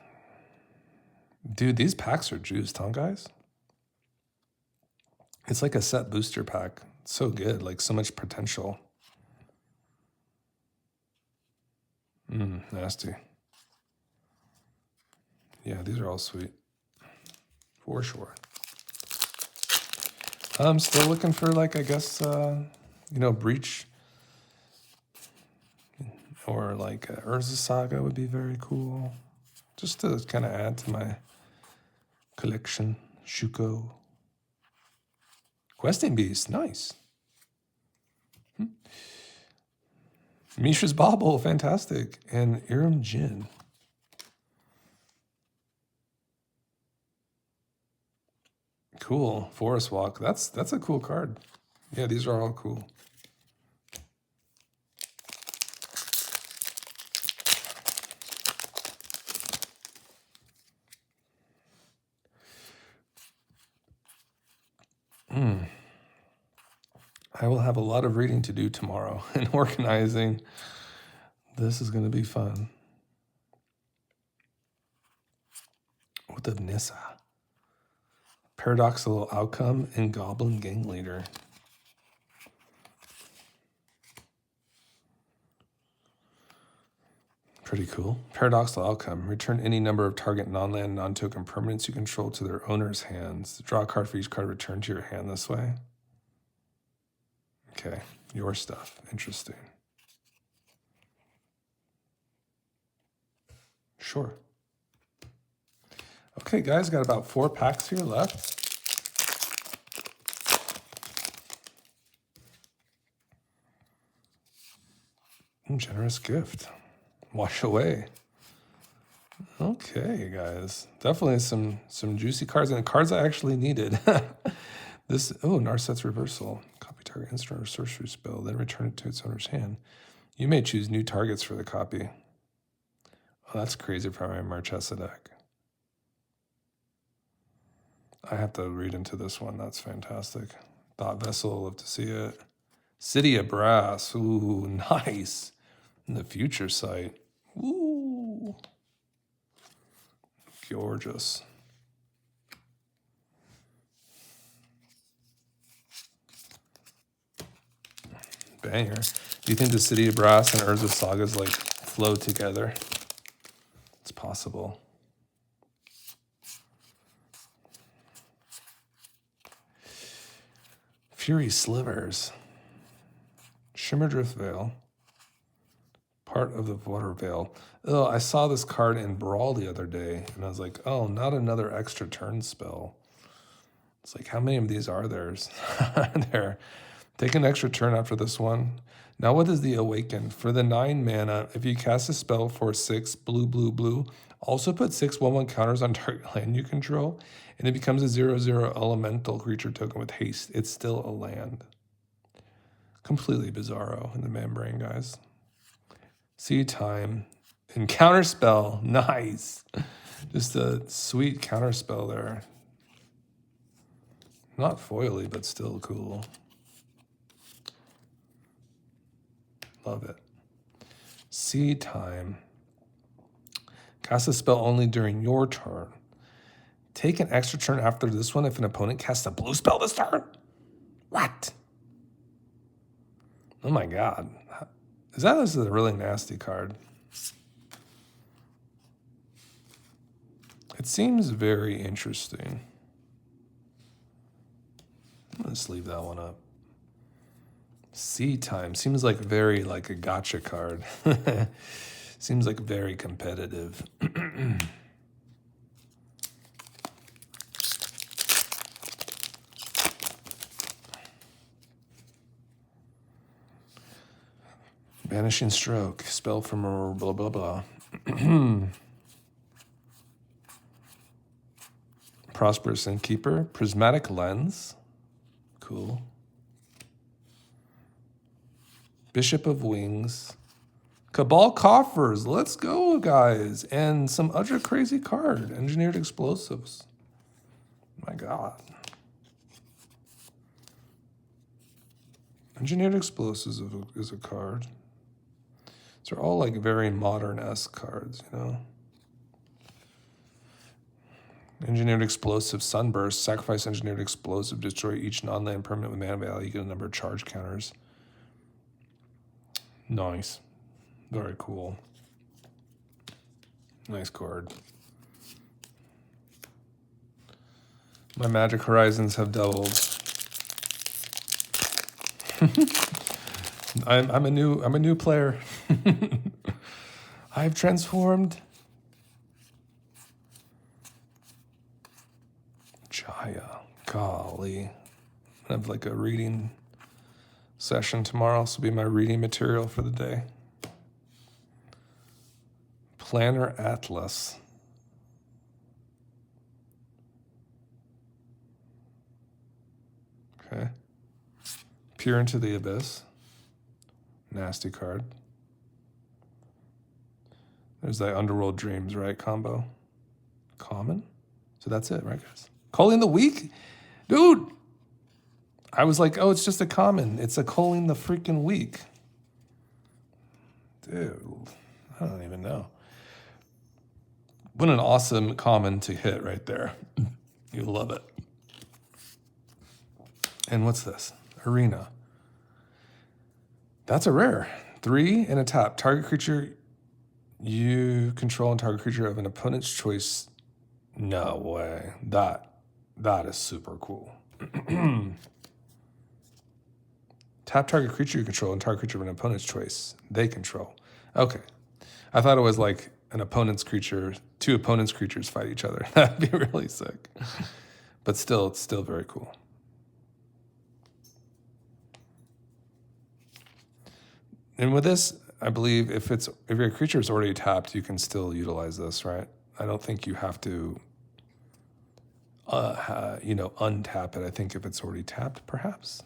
Dude, these packs are juiced, huh, guys? It's like a set booster pack. It's so good, like so much potential. Nasty. Yeah, these are all sweet. For sure. I'm still looking for, like, I guess, Breach. Or, like, Urza Saga would be very cool. Just to kind of add to my collection. Shuko. Questing Beast, nice. Mishra's Bauble, fantastic. And Iram Jin. Cool. Forest Walk. That's a cool card. Yeah, these are all cool. I will have a lot of reading to do tomorrow and organizing. This is going to be fun. What the Nissa? Paradoxical Outcome and Goblin Gang Leader. Pretty cool. Paradoxical Outcome. Return any number of target non-land, non-token permanents you control to their owner's hands. Draw a card for each card returned to your hand this way. Okay, your stuff. Interesting. Sure. Okay, guys, got about 4 packs here left. Generous gift. Wash away. Okay, guys. Definitely some juicy cards, and cards I actually needed. This, Narset's Reversal. Copy target instant or sorcery spell, then return it to its owner's hand. You may choose new targets for the copy. Oh, that's crazy for my Marchesa deck. I have to read into this one. That's fantastic. Thought Vessel, love to see it. City of Brass. Ooh, nice. In the future site. Ooh. Gorgeous. Banger. Do you think the City of Brass and Urza Sagas like flow together? It's possible. Fury Slivers. Shimmerdrift Veil. Part of the Water Veil. Oh, I saw this card in Brawl the other day, and I was like, oh, not another extra turn spell. It's like, how many of these are there? There. Take an extra turn after this one. Now what is the Awaken? For the 9 mana, if you cast a spell for 6 blue, blue, blue, also put 6 1/1 counters on target land you control, and it becomes a 0/0 elemental creature token with haste. It's still a land. Completely bizarro in the membrane, guys. Seed Time. And Counterspell. Nice. Just a sweet counterspell there. Not foily, but still cool. Love it. Seed Time. Cast a spell only during your turn. Take an extra turn after this one if an opponent casts a blue spell this turn. What? Oh my god. This is a really nasty card. It seems very interesting. Let's leave that one up. Seed Time seems like very like a gotcha card. Seems like very competitive. Vanishing Stroke, spell from blah blah blah. Prosperous Innkeeper, Prismatic Lens, cool. Bishop of Wings, Cabal Coffers, let's go, guys. And some other crazy card, Engineered Explosives. My god. Engineered Explosives is a card. These are all like very modern-esque cards, you know? Engineered Explosive, Sunburst, sacrifice Engineered Explosive, destroy each non-land permanent with mana value, get a number of charge counters. Nice. Very cool. Nice card. My Magic Horizons have doubled. I'm a new player. I've transformed. Jaya, golly. I have like a reading session tomorrow. This will be my reading material for the day. Planner Atlas. Peer into the Abyss. Nasty card. There's that Underworld Dreams, right, combo? Common? So that's it, right, guys? Calling the Week? Dude! I was like, oh, it's just a common. It's a Calling the freaking Week. Dude, I don't even know. What an awesome common to hit right there. You love it. And what's this? Arena. That's a rare. 3 and a tap. Target creature you control and target creature of an opponent's choice. No way. That is super cool. Tap target creature you control and target creature of an opponent's choice. They control. Okay. I thought it was like an opponent's creature, 2 opponent's creatures fight each other. That'd be really sick. But still, it's still very cool. And with this, I believe if your creature is already tapped, you can still utilize this, right? I don't think you have to, untap it. I think if it's already tapped, perhaps.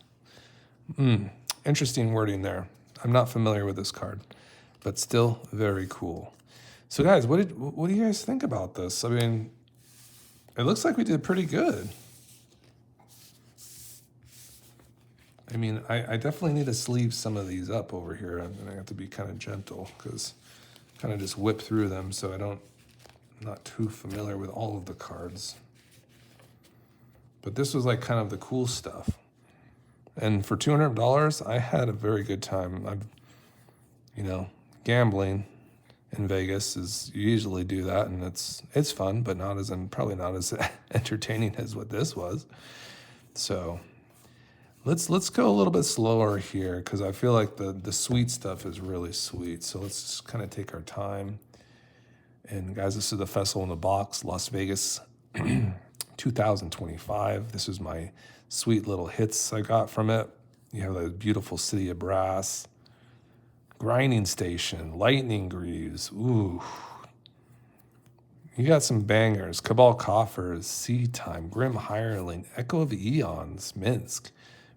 Interesting wording there. I'm not familiar with this card, but still very cool. So, guys, what do you guys think about this? I mean, it looks like we did pretty good. I mean, I definitely need to sleeve some of these up over here, and I have to be kind of gentle because kind of just whip through them so I'm not too familiar with all of the cards. But this was like kind of the cool stuff. And for $200, I had a very good time. Gambling in Vegas is, you usually do that, and it's fun, but probably not as entertaining as what this was. So let's go a little bit slower here because I feel like the sweet stuff is really sweet. So let's just kind of take our time. And guys, this is the Festival in the Box, Las Vegas 2025. This is my sweet little hits I got from it. You have the beautiful City of Brass, Grinding Station, Lightning Greaves. Ooh. You got some bangers. Cabal Coffers, Seed Time, Grim Hireling, Echo of Eons, Minsk,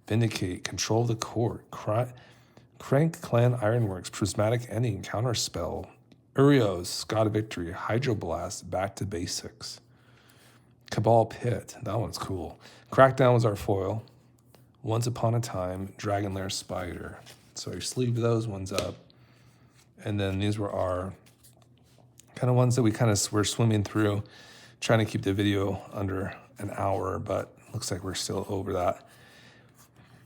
Vindicate, Control the Court, Crank Clan Ironworks, Prismatic Ending, Counterspell, Urios, God of Victory, Hydroblast, Back to Basics, Cabal Pit, that one's cool. Crackdown was our foil. Once Upon a Time, Dragonlair Spider. So I sleeved those ones up. And then these were our kind of ones that we kind of were swimming through, trying to keep the video under an hour, but looks like we're still over that.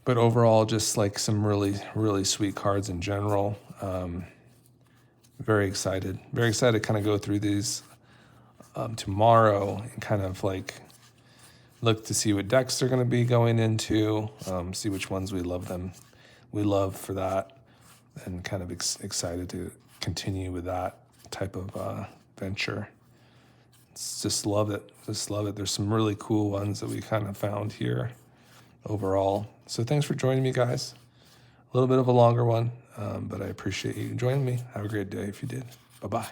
But overall, just like some really, really sweet cards in general. Very excited. Very excited to kind of go through these tomorrow and kind of like look to see what decks they're going to be going into, see which ones we love for that, and kind of excited to continue with that type of venture. Just love it. There's some really cool ones that we kind of found here overall. So thanks for joining me, guys. A little bit of a longer one, but I appreciate you joining me. Have a great day if you did. Bye-bye.